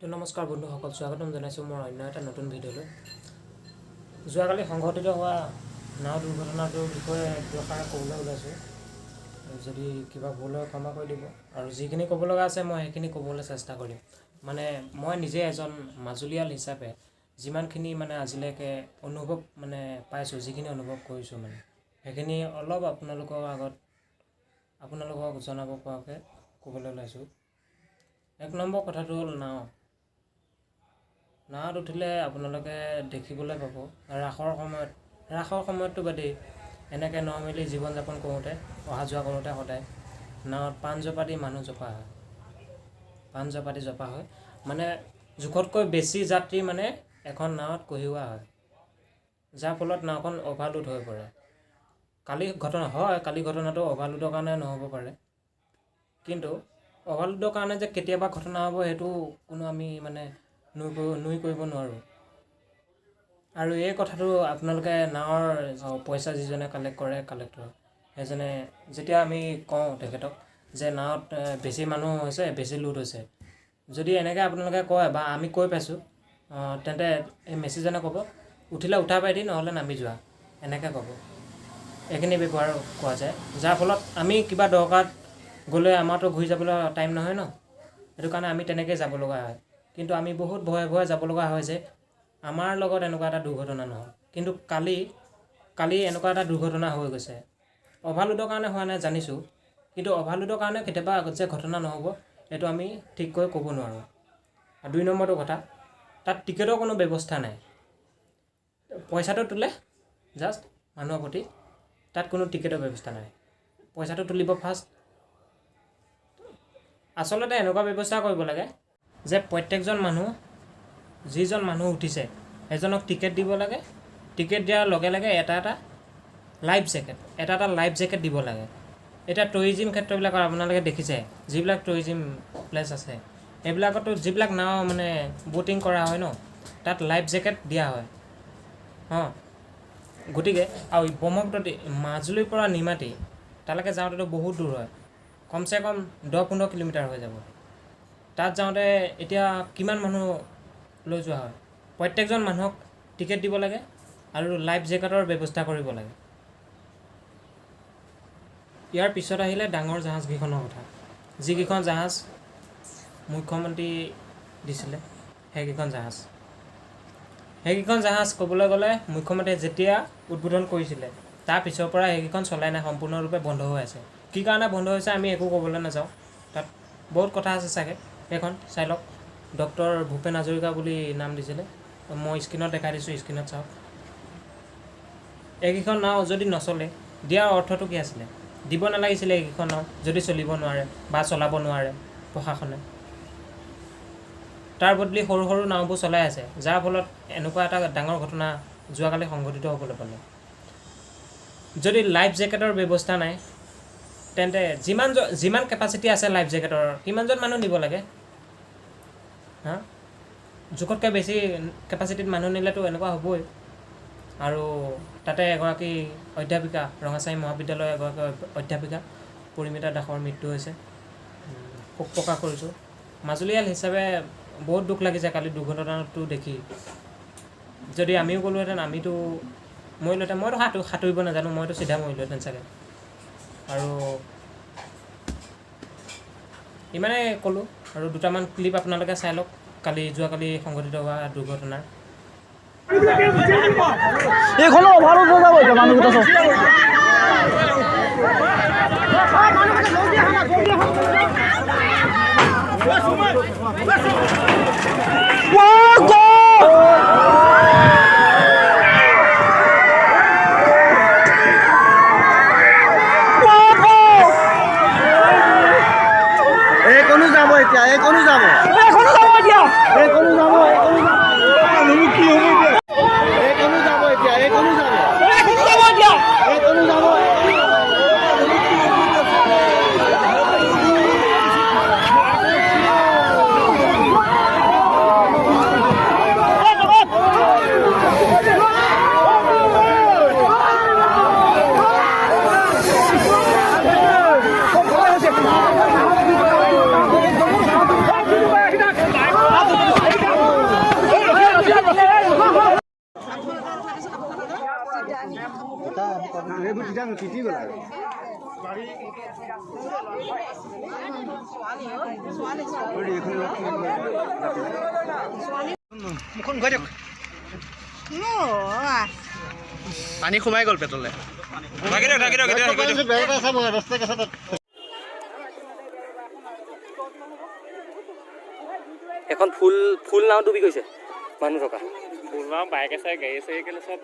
তো নমস্কাৰ বন্ধুসকল, স্বাগতম জনাইছোঁ মোৰ অন্য এটা নতুন ভিডিঅ'লৈ। যোৱাকালি সংঘটিত হোৱা নাও দুৰ্ঘটনাটোৰ বিষয়ে দুআষাৰ ক'বলৈ ওলাইছোঁ। যদি কিবা ভুল হয় ক্ষমা কৰি দিব, আৰু যিখিনি ক'ব লগা আছে মই সেইখিনি ক'বলৈ চেষ্টা কৰিম। মানে মই নিজে এজন মাজুলীয়াল হিচাপে যিমানখিনি আজিলৈকে অনুভৱ পাইছোঁ, যিখিনি অনুভৱ কৰিছোঁ সেইখিনি অলপ আপোনালোকক জনাব পৰাকৈ ক'বলৈ ওলাইছোঁ। এক নম্বৰ কথাটো হ'ল নাৱত উঠিলে আপোনালোকে দেখিবলৈ পাব ৰাসৰ সময়ততো বাদেই, এনেকৈ নৰ্মেলি জীৱন যাপন কৰোঁতে, অহা যোৱা কৰোঁতে সদায় নাৱত পাণজোপা দি মানুহ জপা হয়। পাণজোপা দি জপা হয় জোখতকৈ বেছি যাত্ৰী এখন নাৱত কঢ়িওৱা হয়, যাৰ ফলত নাওখন অভাৰলোড হৈ পৰে। কালি ঘটনাটো অভাৰলোডৰ কাৰণে নহ'ব পাৰে, কিন্তু অভাৰলোডৰ কাৰণে যে কেতিয়াবা ঘটনা হ'ব সেইটো কোনো আমি নুই কৰিব নোৱাৰোঁ। আৰু এই কথাটো আপোনালোকে নাৱৰ পইচা যিজনে কালেক্ট কৰে, কালেক্টৰ সেইজনে যেতিয়া আমি কওঁ তেখেতক যে নাৱত বেছি মানুহ হৈছে, বেছি লোড হৈছে, যদি এনেকৈ আপোনালোকে কয় বা আমি কৈ পাইছোঁ, তেন্তে এই মেছেজজনে ক'ব উঠিলে উঠা পাই দি, নহ'লে নামি যোৱা, এনেকৈ ক'ব। এইখিনি ব্যৱহাৰ কৰা যায়, যাৰ ফলত আমি কিবা দৰকাৰত গ'লে আমাৰতো ঘূৰি যাবলৈ টাইম নহয় ন, সেইটো কাৰণে আমি তেনেকৈ যাব লগা হয়। কিন্তু আমি বহুত ভয়ে যাব লগা হয় যে আমাৰ লগত এনেকুৱা এটা দুৰ্ঘটনা নহয়। কিন্তু কালি এনেকুৱা এটা দুৰ্ঘটনা হৈ গৈছে। অভাৰলোডৰ কাৰণে হোৱা নাই জানিছোঁ, কিন্তু অভাৰলোডৰ কাৰণে কেতিয়াবা যে ঘটনা নহ'ব এইটো আমি ঠিককৈ ক'ব নোৱাৰোঁ। আৰু 2 নম্বৰটো কথা, তাত টিকেটৰ কোনো ব্যৱস্থা নাই। পইচাটো তোলে জাষ্ট মানুহৰ প্ৰতি, তাত কোনো টিকেটৰ ব্যৱস্থা নাই। পইচাটো তুলিব ফাৰ্ষ্ট। আচলতে এনেকুৱা ব্যৱস্থা কৰিব লাগে যে প্ৰত্যেকজন যিজন মানুহ উঠিছে এজনক টিকেট দিব লাগে। টিকেট দিয়াৰ লগে লগে এটা লাইফ জেকেট দিব লাগে। এতিয়া টুৰিজিম ক্ষেত্ৰবিলাকত আপোনালোকে দেখিছে, যিবিলাক টুৰিজিম প্লেচ আছে সেইবিলাকতো যিবিলাক নাও ব'টিং কৰা হয় ন, তাত লাইফ জেকেট দিয়া হয়। গতিকে আৰু ব্ৰহ্মপুত্ৰ মাজুলীৰ পৰা নিমাতী তালৈকে যাওঁতেতো বহুত দূৰ হয়, কমচে কম 10-15 কিলোমিটাৰ হৈ যাব। তাত যাওঁতে এতিয়া কিমান মানুহ লৈ যোৱা হয়? প্ৰত্যেকজন মানুহক টিকেট দিব লাগে আৰু লাইফ জেকেটৰ ব্যৱস্থা কৰিব লাগে। ইয়াৰ পিছত আহিলে ডাঙৰ জাহাজকেইখনৰ কথা। যিকেইখন জাহাজ মুখ্যমন্ত্ৰী দিছিলে, সেইকেইখন জাহাজ ক'বলৈ গ'লে মুখ্যমন্ত্ৰীয়ে যেতিয়া উদ্বোধন কৰিছিলে তাৰ পিছৰ পৰা সেইকেইখন চলাই নাই, সম্পূৰ্ণৰূপে বন্ধ হৈ আছে। কি কাৰণে বন্ধ হৈছে আমি একো ক'বলৈ নাযাওঁ, তাত বহুত কথা আছে চাগে। সেইখন চাই লওক, ডক্টৰ ভূপেন হাজৰিকা বুলি নাম দিছিলে। মই স্ক্ৰীণত দেখাই দিছোঁ, স্ক্ৰীণত চাওক। এইকেইখন নাও যদি নচলে, দিয়াৰ অৰ্থটো কি আছিলে? দিব নালাগিছিলে এইকেইখন নাও, যদি চলিব নোৱাৰে বা চলাব নোৱাৰে প্ৰশাসনে। তাৰ বদলি সৰু সৰু নাওবোৰ চলাই আছে, যাৰ ফলত এনেকুৱা এটা ডাঙৰ ঘটনা যোৱাকালি সংঘটিত হ'বলৈ পালে। যদি লাইফ জেকেটৰ ব্যৱস্থা নাই, তেন্তে যিমান কেপাচিটি আছে লাইফ জেকেটৰ সিমানজন মানুহ নিব লাগে। জোখতকৈ বেছি কেপাচিটিত মানুহ নিলেতো এনেকুৱা হ'বই। আৰু তাতে এগৰাকী অধ্যাপিকা, ৰঙাচাৰী মহাবিদ্যালয়ৰ এগৰাকী অধ্যাপিকা পৰিমিতা দাসৰ মৃত্যু হৈছে। শোক প্ৰকাশ কৰিছোঁ। মাজুলীয়াল হিচাপে বহুত দুখ লাগিছে কালি দুৰ্ঘটনাটো দেখি। যদি আমিও গ'লোহেঁতেন, মৰিলোহেঁতেন। মইতো সাঁতুৰিব নাজানো, মইতো চিধা মৰিলোহেঁতেন চাগে। আৰু ইমানেই ক'লোঁ। আৰু দুটামান ক্লিপ আপোনালোকে চাই লওক যোৱাকালি সংঘটিত হোৱা দুৰ্ঘটনাৰ। এইখনো অভাৰলোড হৈ যাব এতিয়া মানুহকেইটা চব। এইখনো যাব এতিয়া, এইখনো যাব এতিয়া। তিতি গ'ল আৰু মুখখন ঘূৰাই দিয়ক পানী সোমাই গ'ল পেটলে বেগ এটা আছে মই ৰাস্তাত আছে তাত এখন ফুল নাও ডুবি গৈছে মানুহ থকা ফুল নাও বাইক আছে গাড়ী আছে এইকাৰণে চব